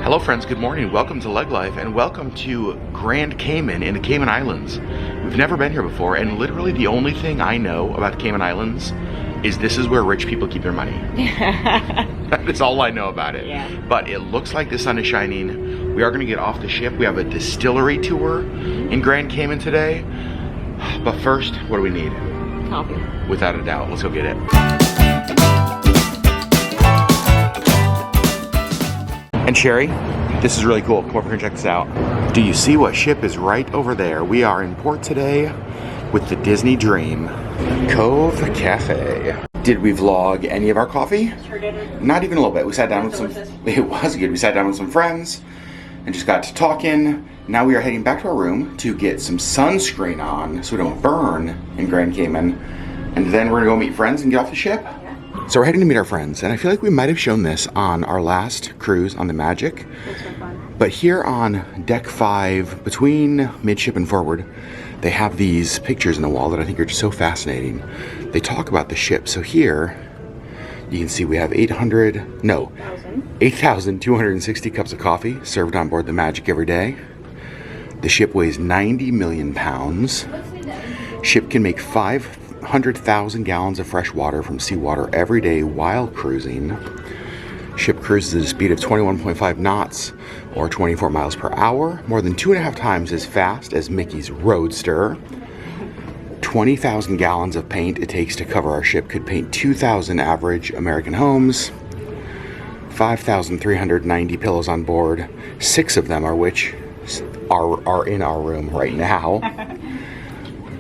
Hello friends, good morning. Welcome to LeggLife and welcome to Grand Cayman in the Cayman Islands. We've never been here before, and literally the only thing I know about the Cayman Islands is this is where rich people keep their money. That's all I know about it. Yeah. But it looks like the sun is shining. We are going to get off the ship. We have a distillery tour in Grand Cayman today. But first, what do we need? Coffee. Without a doubt. Let's go get it. And Sherri, this is really cool. Come over here and check this out. Do you see what ship is right over there? We are in port today with the Disney Dream. Cove Cafe. Did we vlog any of our coffee? Sure did. Not even a little bit. We sat down with some, it was good. We sat down with some friends and just got to talking. Now we are heading back to our room to get some sunscreen on so we don't burn in Grand Cayman. And then we're gonna go meet friends and get off the ship. So we're heading to meet our friends, and I feel like we might have shown this on our last cruise on the Magic. That's so fun. But here on deck 5, between midship and forward, they have these pictures in the wall that I think are just so fascinating. They talk about the ship. So here, you can see we have 8,260 cups of coffee served on board the Magic every day. The ship weighs 90 million pounds. Ship can make 500,000 gallons of fresh water from seawater every day while cruising. Ship cruises at a speed of 21.5 knots or 24 miles per hour, more than 2.5 times as fast as Mickey's Roadster. 20,000 gallons of paint it takes to cover our ship could paint 2,000 average American homes. 5,390 pillows on board, 6 of them are which are in our room right now.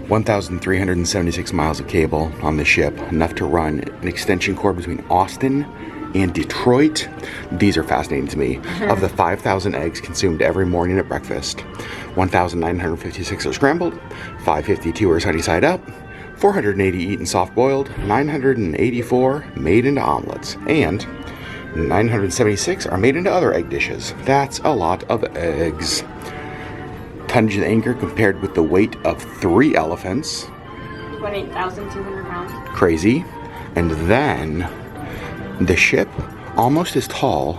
1,376 miles of cable on the ship, enough to run an extension cord between Austin and Detroit. These are fascinating to me. Of the 5,000 eggs consumed every morning at breakfast, 1,956 are scrambled, 552 are sunny side up, 480 eaten soft boiled, 984 made into omelets, and 976 are made into other egg dishes. That's a lot of eggs. Tonnage of the anchor compared with the weight of 3 elephants. 28,200 pounds. Crazy. And then the ship, almost as tall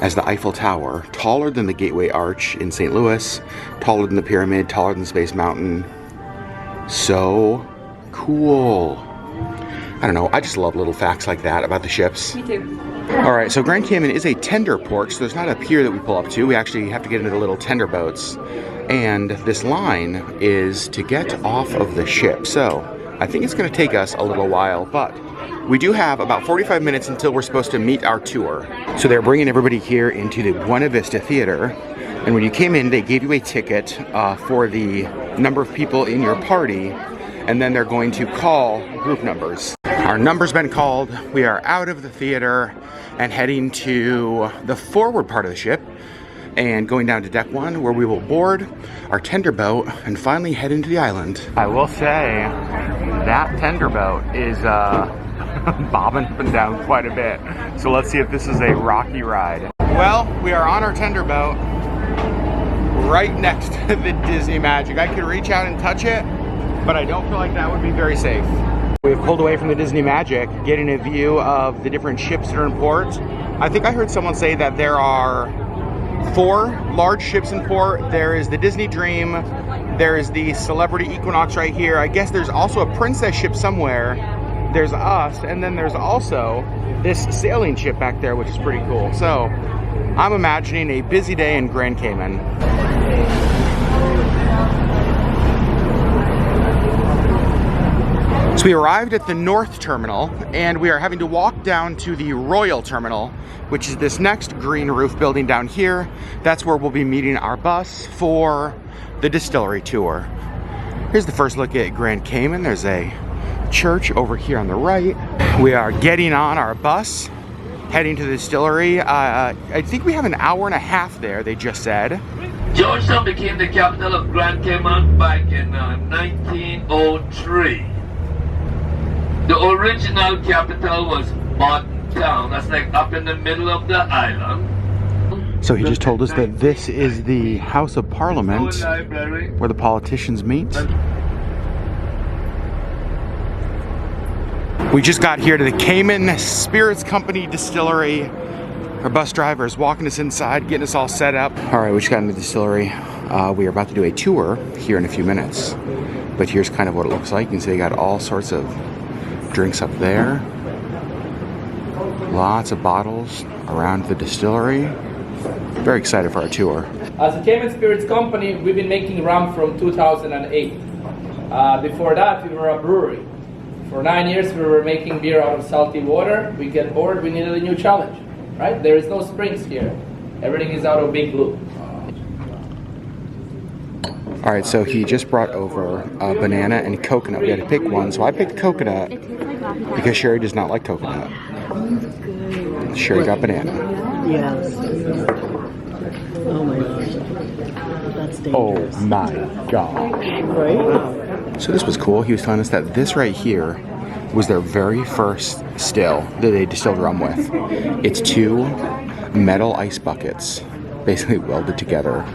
as the Eiffel Tower, taller than the Gateway Arch in St. Louis, taller than the Pyramid, taller than Space Mountain. So cool. I don't know, I just love little facts like that about the ships. Me too. All right, so Grand Cayman is a tender port, so there's not a pier that we pull up to. We actually have to get into the little tender boats. And this line is to get off of the ship. So I think it's gonna take us a little while, but we do have about 45 minutes until we're supposed to meet our tour. So they're bringing everybody here into the Buena Vista Theater. And when you came in, they gave you a ticket for the number of people in your party. And then they're going to call group numbers. Our number's been called. We are out of the theater and heading to the forward part of the ship and going down to deck 1 where we will board our tender boat and finally head into the island. I will say that tender boat is bobbing up and down quite a bit. So let's see if this is a rocky ride. Well, we are on our tender boat right next to the Disney Magic. I could reach out and touch it, but I don't feel like that would be very safe. We have pulled away from the Disney Magic, getting a view of the different ships that are in port. I think I heard someone say that there are 4 large ships in port. There is the Disney Dream, there is the Celebrity Equinox right here. I guess there's also a princess ship somewhere. There's us, and then there's also this sailing ship back there, which is pretty cool. So I'm imagining a busy day in Grand Cayman. So we arrived at the North Terminal, and we are having to walk down to the Royal Terminal, which is this next green roof building down here. That's where we'll be meeting our bus for the Distillery tour. Here's the first look at Grand Cayman. There's a church over here on the right. We are getting on our bus, heading to the Distillery. I think we have an hour and a half there, they just said. Georgetown became the capital of Grand Cayman back in 1903. The original capital was Bottom Town. That's like up in the middle of the island. So he just told us that this is the House of Parliament where the politicians meet. We just got here to the Cayman Spirits Company Distillery. Our bus driver is walking us inside, getting us all set up. All right, we just got into the distillery. We are about to do a tour here in a few minutes. But here's kind of what it looks like. You can see they got all sorts of drinks up there. Lots of bottles around the distillery. Very excited for our tour. As a Cayman Spirits company, we've been making rum from 2008. Before that, we were a brewery. For 9 years, we were making beer out of salty water. We get bored, we needed a new challenge, right? There is no springs here. Everything is out of Big Blue. All right, so he just brought over a banana and coconut. We had to pick one, so I picked coconut because Sherri does not like coconut. Sherri got banana. Yes. Oh my gosh. That's dangerous. Oh my God. Right? So this was cool. He was telling us that this right here was their very first still that they distilled rum with. It's 2 metal ice buckets basically welded together.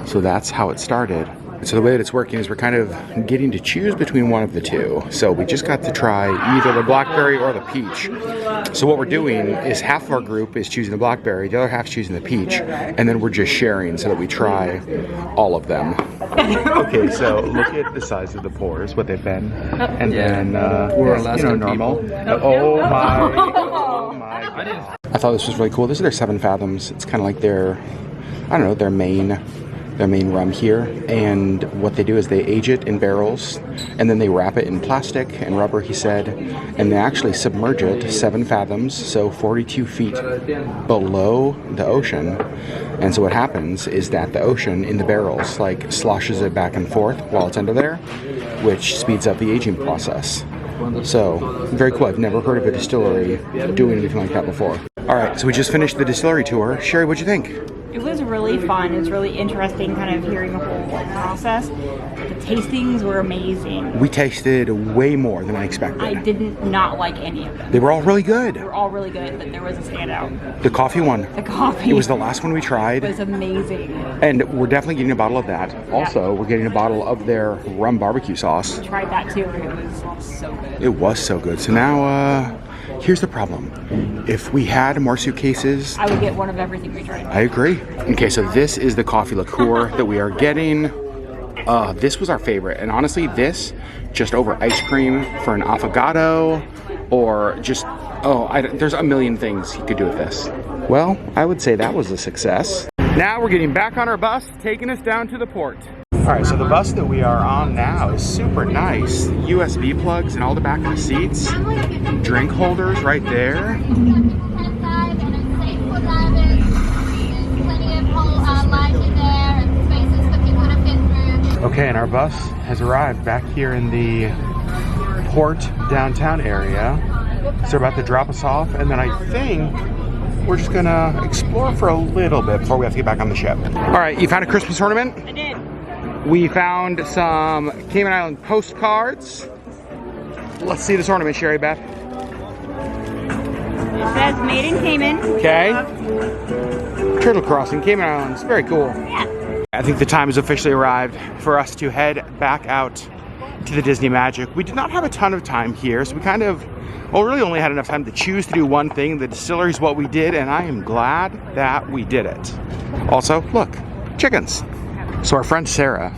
So that's how it started. So the way that it's working is we're kind of getting to choose between one of the 2. So we just got to try either the blackberry or the peach. So what we're doing is half of our group is choosing the blackberry, the other half's choosing the peach, and then we're just sharing so that we try all of them. Okay, so look at the size of the pores, what they've been, and then normal. Oh my God. I thought this was really cool. This is their 7 Fathoms. It's kind of like their, I don't know, their main rum here, and what they do is they age it in barrels and then they wrap it in plastic and rubber, he said, and they actually submerge it 7 fathoms, so 42 feet below the ocean. And so what happens is that the ocean in the barrels like sloshes it back and forth while it's under there, which speeds up the aging process. So very cool. I've never heard of a distillery doing anything like that before. All right, so we just finished the distillery tour. Sherri, what'd you think? It was really fun. It was really interesting kind of hearing the whole process. The tastings were amazing. We tasted way more than I expected. I did not like any of them. They were all really good. They were all really good, but there was a standout. The coffee one. The coffee. It was the last one we tried. It was amazing. And we're definitely getting a bottle of that. Also, we're getting a bottle of their rum barbecue sauce. I tried that too, and it was so good. It was so good. So now, here's the problem. If we had more suitcases, I would get one of everything we tried. I agree. Okay, so this is the coffee liqueur that we are getting. This was our favorite, and honestly, this just over ice cream for an affogato, or just there's a million things you could do with this. Well, I would say that was a success. Now we're getting back on our bus, taking us down to the port. All right, so the bus that we are on now is super nice. USB plugs in all the back of the seats. Drink holders right there. Okay, and our bus has arrived back here in the port downtown area. So they're about to drop us off, and then I think we're just gonna explore for a little bit before we have to get back on the ship. All right, you found a Christmas ornament? I did. We found some Cayman Island postcards. Let's see this ornament, Sherri Beth. It says Made in Cayman. Okay. Turtle Crossing, Cayman Islands. Very cool. Yeah. I think the time has officially arrived for us to head back out to the Disney Magic. We did not have a ton of time here, so we really only had enough time to choose to do one thing. The distillery is what we did, and I am glad that we did it. Also, look, chickens. So our friend Sarah,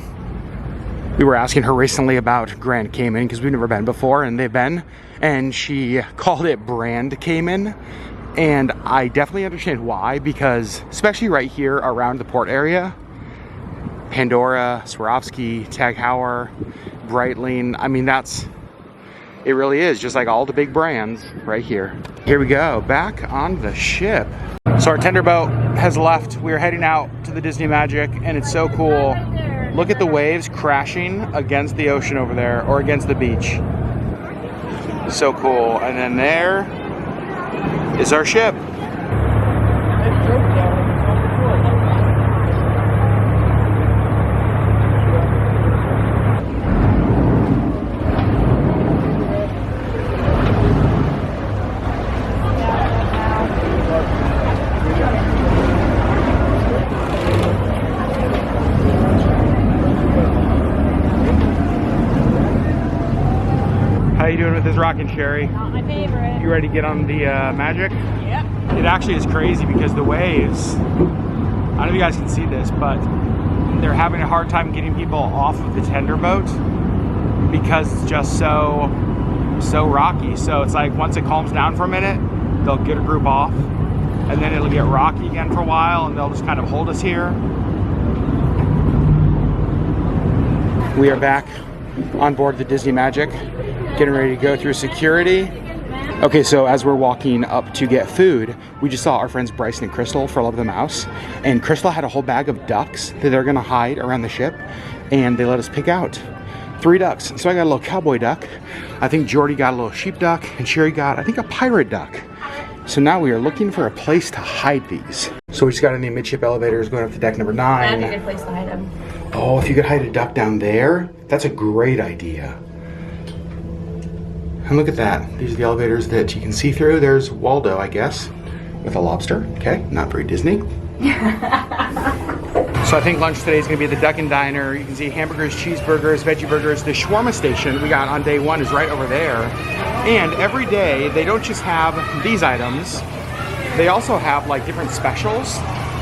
we were asking her recently about Grand Cayman because we've never been before, and they've been, and she called it Brand Cayman. And I definitely understand why, because especially right here around the port area, Pandora, Swarovski, Tag Heuer, Breitling, I mean, it really is just like all the big brands right here. Here we go, back on the ship. So our tender boat has left. We're heading out to the Disney Magic, and it's so cool. Look at the waves crashing against the ocean over there, or against the beach. So cool. And then there is our ship. How you doing with this rocking, Sherri? Not my favorite. You ready to get on the Magic? Yep. It actually is crazy because the waves, I don't know if you guys can see this, but they're having a hard time getting people off of the tender boat because it's just so rocky. So it's like once it calms down for a minute, they'll get a group off, and then it'll get rocky again for a while, and they'll just kind of hold us here. We are back on board the Disney Magic, getting ready to go through security. Okay, so as we're walking up to get food, we just saw our friends Bryson and Crystal for Love of the Mouse, and Crystal had a whole bag of ducks that they're gonna hide around the ship, and they let us pick out 3 ducks. So I got a little cowboy duck, I think Jordy got a little sheep duck, and Sherri got, I think, a pirate duck. So now we are looking for a place to hide these. So we just got in the midship elevators going up to deck number 9. That'd be a good place to hide them. Oh, if you could hide a duck down there, that's a great idea. And look at that. These are the elevators that you can see through. There's Waldo, I guess, with a lobster. Okay, not very Disney. So I think lunch today is going to be at the Duck and Diner. You can see hamburgers, cheeseburgers, veggie burgers. The shawarma station we got on day 1 is right over there. And every day, they don't just have these items. They also have like different specials.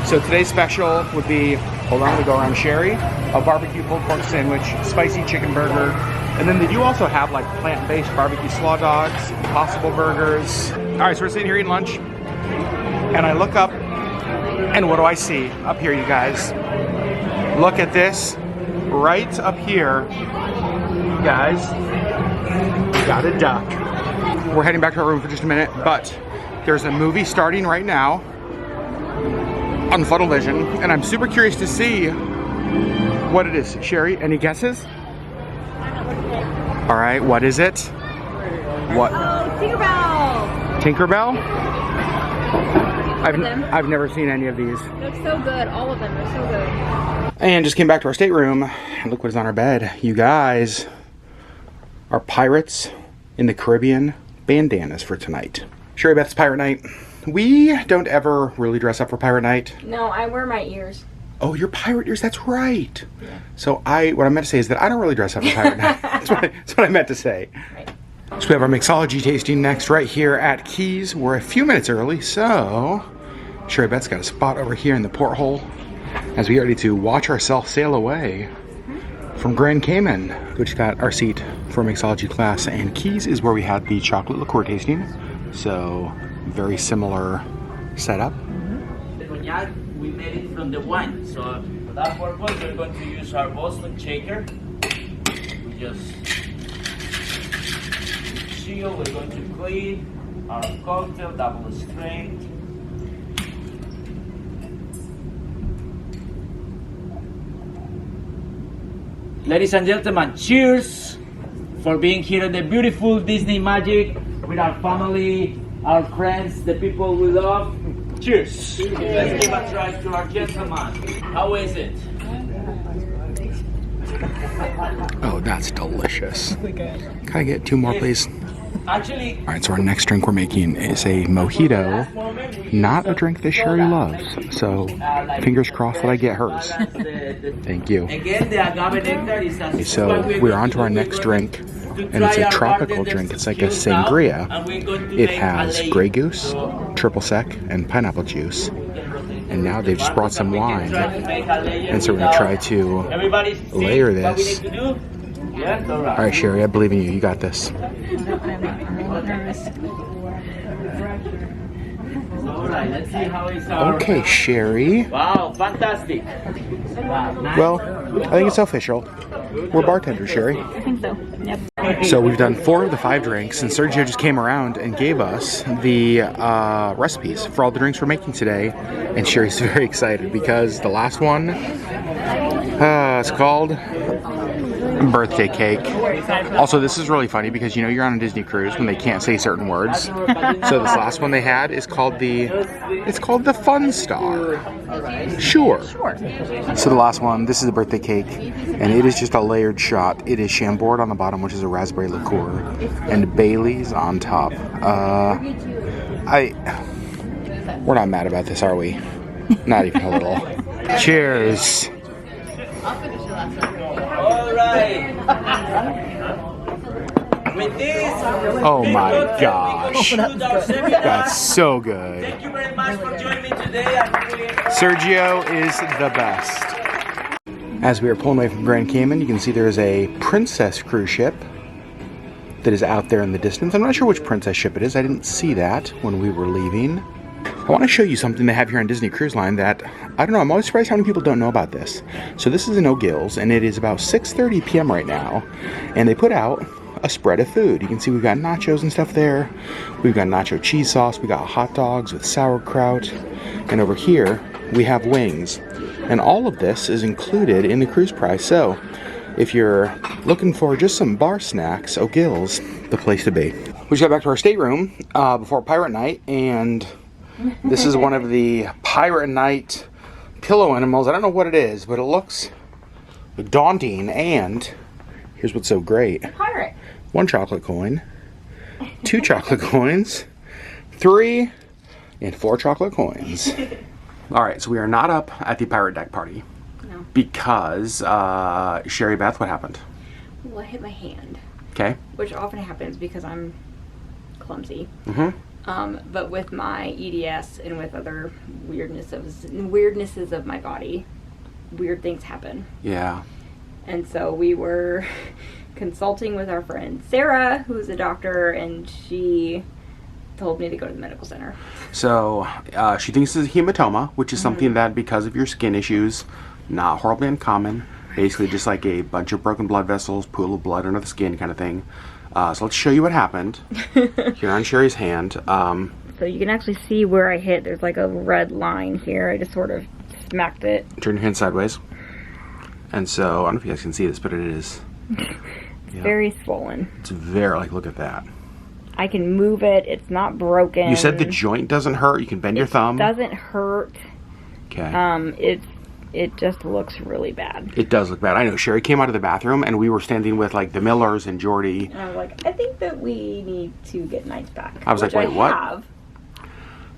So today's special would be, hold on, we go around Sherri, a barbecue pulled pork sandwich, spicy chicken burger. And then they do also have like plant-based barbecue slaw dogs, Impossible burgers. All right, so we're sitting here eating lunch, and I look up, and what do I see up here, you guys? Look at this, right up here, you guys, got a duck. We're heading back to our room for just a minute, but there's a movie starting right now on Funnel Vision, and I'm super curious to see what it is. Sherri, any guesses? All right, what is it? What? Oh, Tinkerbell! Tinkerbell? I've never seen any of these. They're so good. All of them are so good. And just came back to our stateroom, and look what is on our bed. You guys, our Pirates in the Caribbean bandanas for tonight. Sherri Beth's Pirate Night. We don't ever really dress up for Pirate Night. No, I wear my ears. Oh, your pirate ears, that's right. Yeah. So what I meant to say is that I don't really dress up for Pirate Night. That's what I meant to say. Right. So we have our mixology tasting next right here at Keys. We're a few minutes early, so Sherri Beth's got a spot over here in the porthole as we get ready to watch ourselves sail away from Grand Cayman. We just got our seat for mixology class, and Keys is where we had the chocolate liqueur tasting. So very similar setup. The cognac, we made it from the wine. So for that purpose, we're going to use our Boston shaker. We just seal, we're going to clean our cocktail, double strength. Ladies and gentlemen, cheers for being here at the beautiful Disney Magic with our family, our friends, the people we love. Cheers. Let's give a try to our gentleman. How is it? Oh, that's delicious. Can I get 2 more, please? Actually, All right, so our next drink we're making is a mojito, not a drink that Sherri loves. So fingers crossed that I get hers. Thank you. again, the agave nectar is Okay, so we're on to our next drink, and it's a tropical drink. It's like a sangria. It has Grey Goose, triple sec, and pineapple juice. And now they've just brought some wine, and so we're gonna try to layer this. All right, Sherri, I believe in you. You got this. All right, let's see how it's our... Okay, Sherri. Wow, fantastic. Wow, nice. Well, I think it's official. We're bartenders, Sherri. I think so. Yep. So we've done 4 of the 5 drinks, and Sergio just came around and gave us the recipes for all the drinks we're making today. And Sherri's very excited because the last one, it's called birthday cake. Also, this is really funny because you know you're on a Disney cruise when they can't say certain words. So this last one they had is called the Fun Star. Sure. So the last one, this is a birthday cake, and it is just a layered shot. It is Chambord on the bottom, which is a raspberry liqueur, and Bailey's on top. We're not mad about this, are we? Not even a little. Cheers. All right. With this, Oh my gosh. that's That's so good. Thank you very much for joining me today. I really enjoyed it. Sergio is the best. As we are pulling away from Grand Cayman, you can see there is a Princess cruise ship that is out there in the distance. I'm not sure which Princess ship it is. I didn't see that when we were leaving. I want to show you something they have here on Disney Cruise Line that, I don't know, I'm always surprised how many people don't know about this. So this is in O'Gills, and it is about 6:30 p.m. right now, and they put out a spread of food. You can see we've got nachos and stuff there. We've got nacho cheese sauce. We got hot dogs with sauerkraut, and over here we have wings. And all of this is included in the cruise price. So if you're looking for just some bar snacks, O'Gills, the place to be. We just got back to our stateroom before Pirate Night, and this is one of the Pirate Night pillow animals. I don't know what it is, but it looks daunting. And here's what's so great. Pirate. 1 chocolate coin, 2 chocolate coins, 3, and 4 chocolate coins. All right, so we are not up at the pirate deck party. No. Because, Sherri Beth, what happened? Well, I hit my hand. Okay. Which often happens because I'm clumsy. Mm-hmm. But with my EDS and with other weirdnesses of my body, weird things happen. Yeah. And so we were consulting with our friend Sarah, who's a doctor, and she told me to go to the medical center. So she thinks it's a hematoma, which is something that, because of your skin issues, not horribly uncommon. Basically just like a bunch of broken blood vessels, pool of blood under the skin kind of thing. So let's show you what happened here on Sherri's hand. So you can actually see where I hit. There's like a red line here. I just sort of smacked it. Turn your hand sideways. And so, I don't know if you guys can see this, but it is. It's very swollen. It's very, like, look at that. I can move it. It's not broken. You said the joint doesn't hurt. You can bend your thumb. It doesn't hurt. Okay. It just looks really bad. It does look bad. I know. Sherri came out of the bathroom, and we were standing with, like, the Millers and Jordy. And I was like, I think that we need to get an ice pack. I was like, wait, what?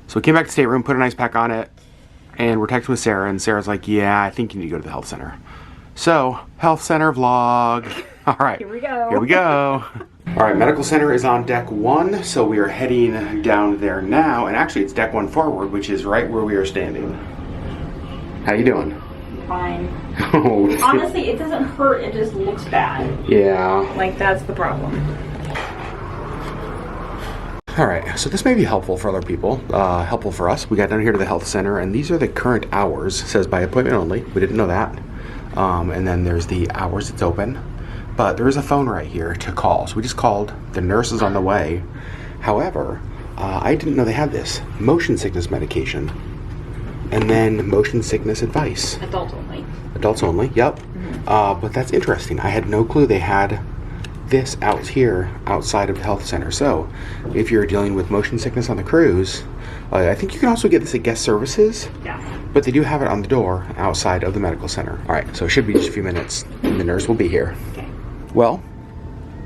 So we came back to the stateroom, put an ice pack on it, and we're texting with Sarah, and Sarah's like, yeah, I think you need to go to the health center. So, health center vlog. All right. Here we go. Here we go. All right, medical center is on deck 1, so we are heading down there now. And actually, it's deck 1 forward, which is right where we are standing. How you doing? Fine. Oh, Honestly, it doesn't hurt. It just looks bad. yeah. Like, that's the problem. All right, so this may be helpful for other people, helpful for us. We got down here to the health center, and these are the current hours. It says by appointment only. We didn't know that. And then there's the hours it's open. But there is a phone right here to call. So we just called. The nurse is on the way. However, I didn't know they had this. Motion sickness medication. And then motion sickness advice. Adults only. Adults only, yep. But that's interesting. I had no clue they had this out here outside of the health center. So if you're dealing with motion sickness on the cruise, I think you can also get this at guest services. Yeah. But they do have it on the door outside of the medical center. All right, so it should be just a few minutes, and the nurse will be here. Okay. Well,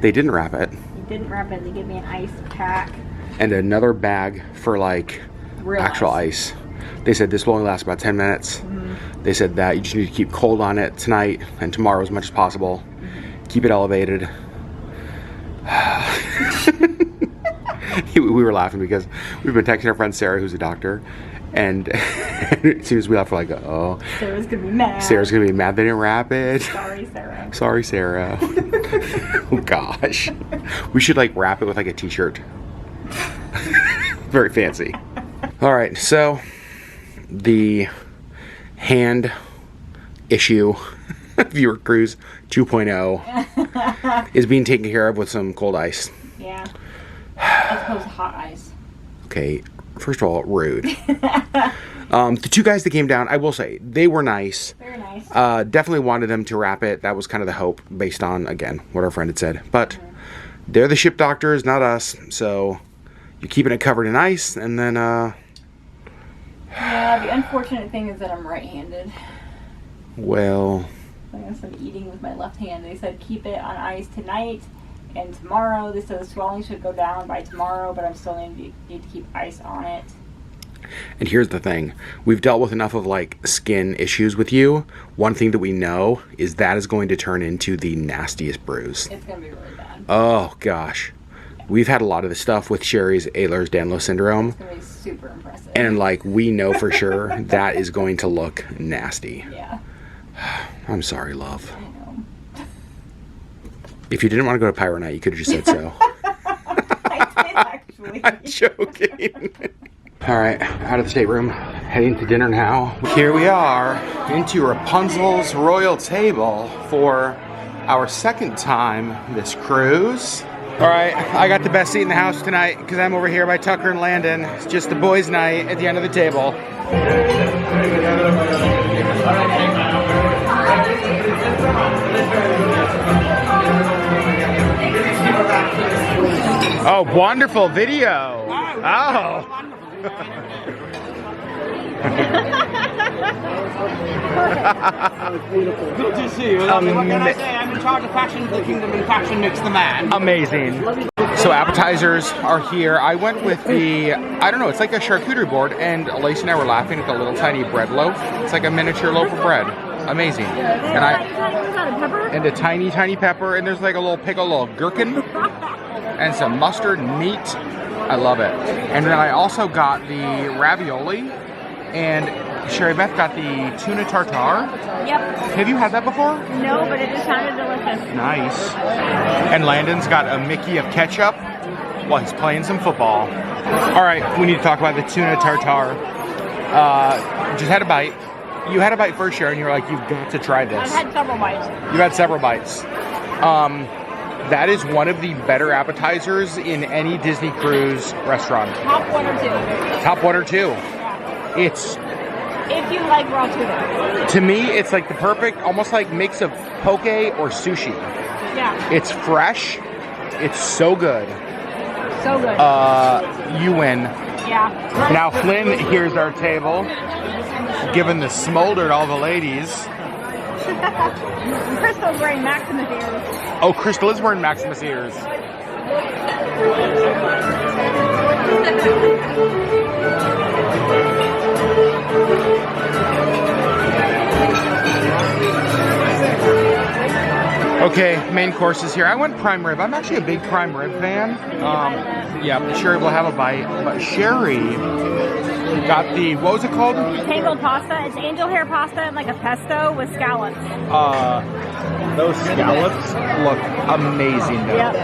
they didn't wrap it. They didn't wrap it. They gave me an ice pack. And another bag for, like, Real actual ice. They said this will only last about 10 minutes. They said that you just need to keep cold on it tonight and tomorrow as much as possible. Keep it elevated. We were laughing because we've been texting our friend Sarah, who's a doctor, and as soon as we left, we're like, oh. Sarah's gonna be mad. Sarah's gonna be mad they didn't wrap it. Sorry, Sarah. Sorry, Sarah. Oh, gosh. We should, like, wrap it with, like, a t-shirt. Very fancy. All right, so the hand issue of your cruise 2.0 is being taken care of with some cold ice. Yeah. As opposed to hot ice. Okay, first of all, rude. The two guys that came down, I will say, they were nice. Very nice. Definitely wanted them to wrap it. That was kind of the hope based on, again, what our friend had said. But they're the ship doctors, not us. So you're keeping it covered in ice, and then... Yeah, the unfortunate thing is that I'm right-handed. Well... I guess I'm eating with my left hand. They said keep it on ice tonight and tomorrow. They said the swelling should go down by tomorrow, but I'm still going to need to keep ice on it. And here's the thing. We've dealt with enough of like skin issues with you. One thing that we know is that is going to turn into the nastiest bruise. It's gonna be really bad. Oh gosh. We've had a lot of this stuff with Sherri's Ehlers-Danlos syndrome. It's gonna be super impressive. And like we know for sure that is going to look nasty. Yeah. I'm sorry, love. I know. If you didn't want to go to Pyro Night, you could have just said so. I did actually. I'm joking. All right, out of the stateroom, heading to dinner now. Here we are into Rapunzel's royal table for our second time this cruise. All right, I got the best seat in the house tonight because I'm over here by Tucker and Landon. It's just the boys' night at the end of the table. Oh, wonderful video. Oh. Good to see you. What can I say? I'm in charge of fashion for the kingdom, and fashion makes the man. Amazing. So appetizers are here. I went with the, I don't know, it's like a charcuterie board, and Lacey and I were laughing at the little tiny bread loaf. It's like a miniature loaf of bread. Amazing. And a tiny, tiny pepper, and there's like a little pickle, little gherkin, and some mustard and meat. I love it. And then I also got the ravioli, and Sherri Beth got the tuna tartare. Yep. Have you had that before? No, but it just sounded delicious. Nice. And Landon's got a Mickey of ketchup while he's playing some football. All right, we need to talk about the tuna tartare. Just had a bite. You had a bite first, Sherri, and you were like, you've got to try this. I've had several bites. You had several bites. That is one of the better appetizers in any Disney cruise restaurant. Top one or two. Top one or two. Yeah. It's, if you like raw tuna. to me, it's like the perfect, almost like mix of poke or sushi. Yeah. It's fresh. It's so good. So good. You win. Yeah. Now, Flynn, here's our table. Giving the smolder to all the ladies. Crystal's wearing Maximus ears. Oh, Crystal is wearing Maximus ears. Okay, main courses here. I went prime rib. I'm actually a big prime rib fan. Yeah, Sherri will have a bite. But Sherri got the, what was it called? Tangled pasta. It's angel hair pasta and like a pesto with scallops. Those scallops look amazing though. Yep.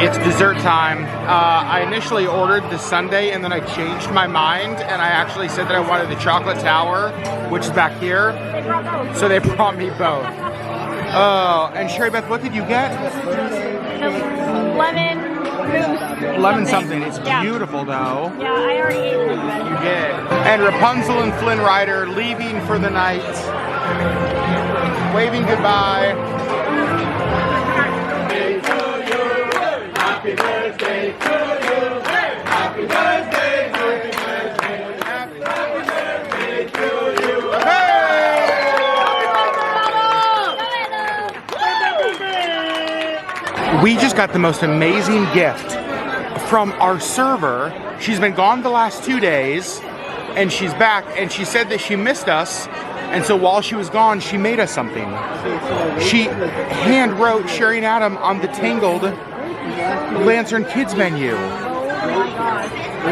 It's dessert time. I initially ordered the sundae and then I changed my mind and I actually said that I wanted the chocolate tower, which is back here. They brought both. So they brought me both. Oh, and Sherri Beth, what did you get? The lemon mousse. Lemon something. It's Yeah. beautiful though. Yeah, I already ate it. You did. And Rapunzel and Flynn Rider leaving for the night. Waving goodbye. Happy birthday to you. Happy birthday. Happy birthday to you. Hey! We just got the most amazing gift from our server. She's been gone the last 2 days, and she's back, and she said that she missed us, and so while she was gone, she made us something. She hand wrote Sherri and Adam on the Tangled Lantern Kids menu.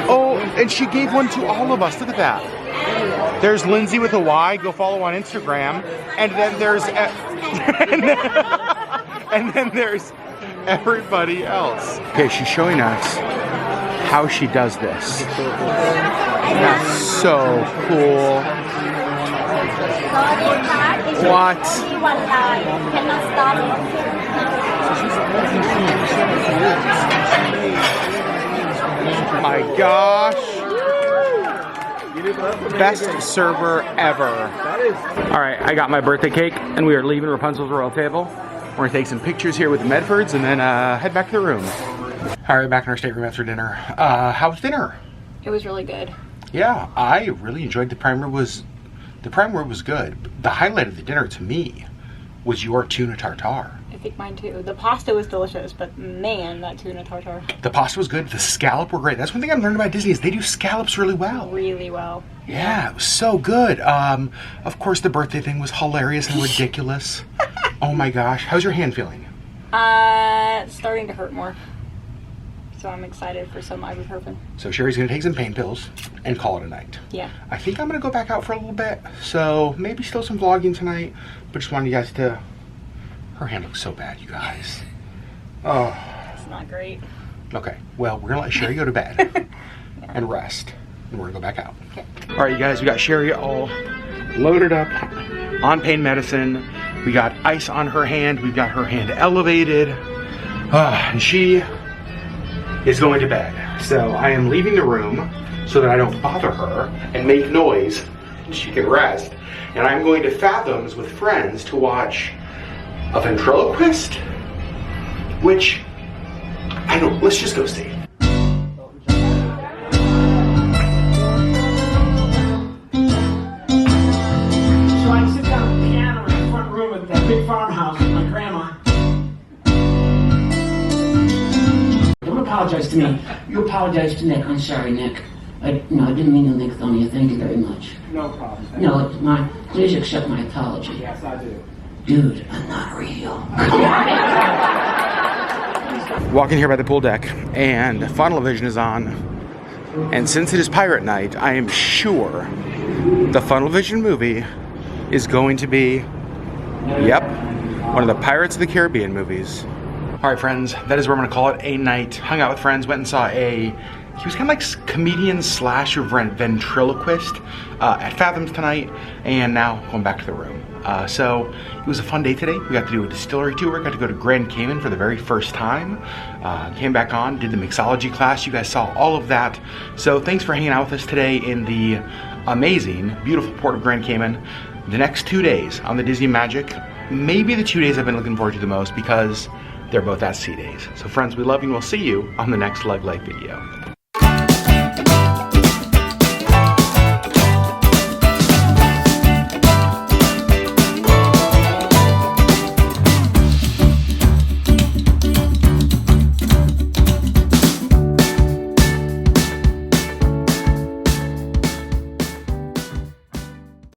Oh, and she gave one to all of us. Look at that. There's Lindsay with a Y. Go follow on Instagram. And then there's and then there's everybody else. Okay, she's showing us how she does this. That's so cool. What? My gosh. Best server ever. All right, I got my birthday cake, and we are leaving Rapunzel's royal table. We're gonna take some pictures here with the Medfords, and then head back to the room. All right, back in our stateroom after dinner. How was dinner? It was really good. Yeah, I really enjoyed the prime rib. The prime rib was good. The highlight of the dinner to me was your tuna tartare. I think mine too. The pasta was delicious, but man, that tuna tartare. The pasta was good. The scallop were great. That's one thing I've learned about Disney is they do scallops really well. Really well. Yeah, it was so good. Of course, the birthday thing was hilarious and ridiculous. Oh my gosh. How's your hand feeling? It's starting to hurt more. So I'm excited for some ibuprofen. So Sherri's gonna take some pain pills and call it a night. Yeah. I think I'm gonna go back out for a little bit. So maybe still some vlogging tonight, but just wanted you guys to, her hand looks so bad, you guys. Oh. It's not great. Okay, well, we're gonna let Sherri go to bed and rest, and we're gonna go back out. Okay. All right, you guys, we got Sherri all loaded up on pain medicine. We got ice on her hand. We've got her hand elevated. And she is going to bed. So I am leaving the room so that I don't bother her and make noise and she can rest. And I'm going to Fathoms with friends to watch a ventriloquist, which I don't, let's just go see. So I sit down at the piano in the front room at that big farmhouse with my grandma. Don't apologize to me. You apologize to Nick. I'm sorry, Nick. I didn't mean to make fun of you. Thank you very much. No problem. No, it's my. Please accept my apology. Yes, I do. Dude, I'm not real. Walking here by the pool deck, and funnel vision is on. And since it is pirate night, I am sure the funnel vision movie is going to be, yep, one of the Pirates of the Caribbean movies. All right, friends, that is where I'm gonna call it a night. Hung out with friends, went and saw he was kind of like comedian slash ventriloquist at Fathoms tonight, and now going back to the room. So it was a fun day today. We got to do a distillery tour, got to go to Grand Cayman for the very first time. Came back on, did the mixology class. You guys saw all of that. So thanks for hanging out with us today in the amazing, beautiful port of Grand Cayman. The next 2 days on the Disney Magic, maybe the 2 days I've been looking forward to the most because they're both at sea days. So friends, we love you and we'll see you on the next LeggLife video.